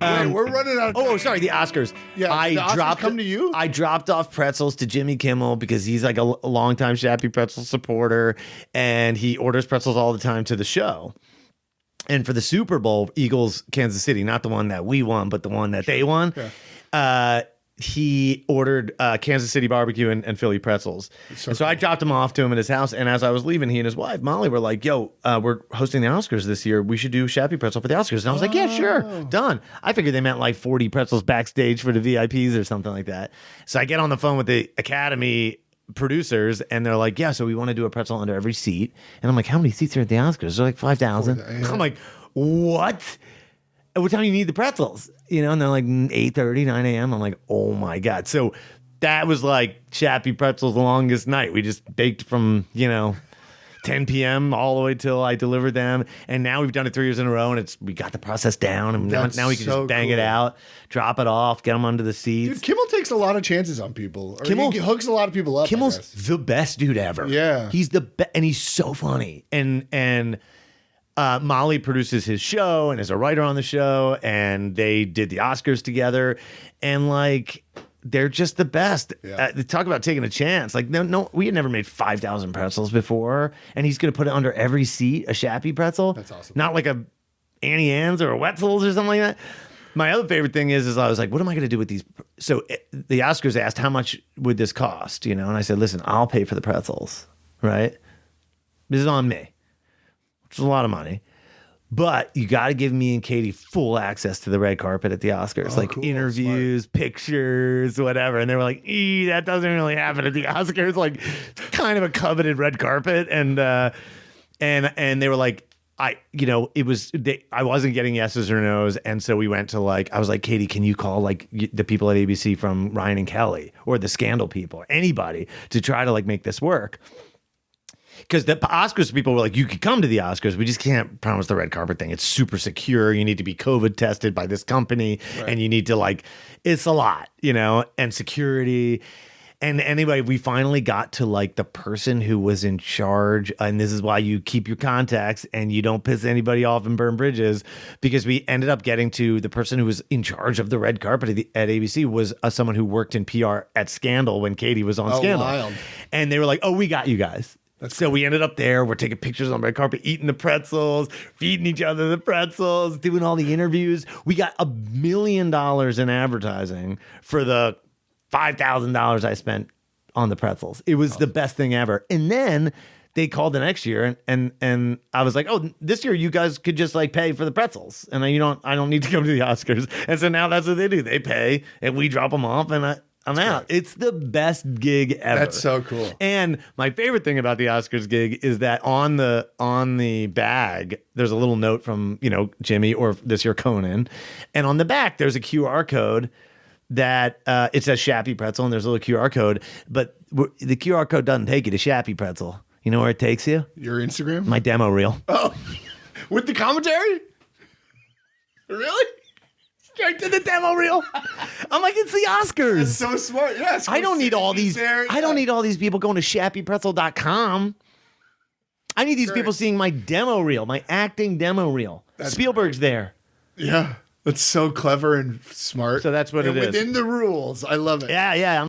Wait, we're running out of time. Oh, sorry, the Oscars. Yeah, the Oscars come to you? I dropped off pretzels to Jimmy Kimmel because he's like a longtime Shappy Pretzel supporter, and he orders pretzels all the time to the show. And for the Super Bowl, Eagles, Kansas City, not the one that we won, but the one that they won, he ordered Kansas City barbecue and Philly pretzels. So I dropped him off to him at his house. And as I was leaving, he and his wife, Molly, were like, yo, we're hosting the Oscars this year. We should do Shappy Pretzel for the Oscars. And I was like, yeah, sure. Done. I figured they meant like 40 pretzels backstage for the VIPs or something like that. So I get on the phone with the Academy producers and they're like, yeah, so we want to do a pretzel under every seat. And I'm like, how many seats are at the Oscars? They're like 5,000. I'm like, what? What time do you need the pretzels? You know, and they're like 8:30, 9 a.m. I'm like, oh my God. So that was like Shappy Pretzel's longest night. We just baked from, 10 p.m. all the way till I delivered them. And now we've done it 3 years in a row and we got the process down. And now we can just bang it out, drop it off, get them under the seats. Dude, Kimmel takes a lot of chances on people. Or Kimmel he hooks a lot of people up. Kimmel's the best dude ever. Yeah. He's the best, and he's so funny. And Molly produces his show and is a writer on the show, and they did the Oscars together, and like they're just the best. Yeah. Talk about taking a chance. Like no, we had never made 5,000 pretzels before, and he's gonna put it under every seat, a Shappy Pretzel. That's awesome. Not like a Annie Ann's or a Wetzel's or something like that. My other favorite thing is I was like, what am I gonna do with these? So the Oscars asked, how much would this cost? And I said, listen, I'll pay for the pretzels. Right? This is on me. Which is a lot of money. But you got to give me and Katie full access to the red carpet at the Oscars, Cool. interviews, pictures, whatever. And they were like, that doesn't really happen at the Oscars. Like, it's kind of a coveted red carpet. And they were like, I wasn't getting yeses or nos. And so we went to I was like, Katie, can you call the people at ABC from Ryan and Kelly or the Scandal people, anybody to try to make this work? Because the Oscars people were like, you could come to the Oscars. We just can't promise the red carpet thing. It's super secure. You need to be COVID tested by this company. Right. And you need to it's a lot, and security. And anyway, we finally got to the person who was in charge. And this is why you keep your contacts and you don't piss anybody off and burn bridges, because we ended up getting to the person who was in charge of the red carpet at ABC was someone who worked in PR at Scandal when Katie was on Scandal. Wild. And they were like, oh, we got you guys. So we ended up there. We're taking pictures on the red carpet, eating the pretzels, feeding each other the pretzels, doing all the interviews. We got $1 million in advertising for the $5,000 I spent on the pretzels. It was the best thing ever. And then they called the next year, and I was like, oh, this year you guys could just pay for the pretzels, and I don't need to come to the Oscars. And so now that's what they do. They pay, and we drop them off, and I'm out. Great. It's the best gig ever. That's so cool. And my favorite thing about the Oscars gig is that on the bag, there's a little note from, Jimmy or this year Conan. And on the back, there's a QR code that it says Shappy Pretzel, and there's a little QR code. But the QR code doesn't take you to Shappy Pretzel. You know where it takes you? Your Instagram? My demo reel. Oh, with the commentary? Really? Straight to the demo reel. I'm like, it's the Oscars. That's so smart. Yes. I don't need all these. I don't need all these people going to shappypretzel.com. I need these people seeing my demo reel, my acting demo reel. Spielberg's there. Yeah. That's so clever and smart. So that's what it is. Within the rules. I love it. Yeah.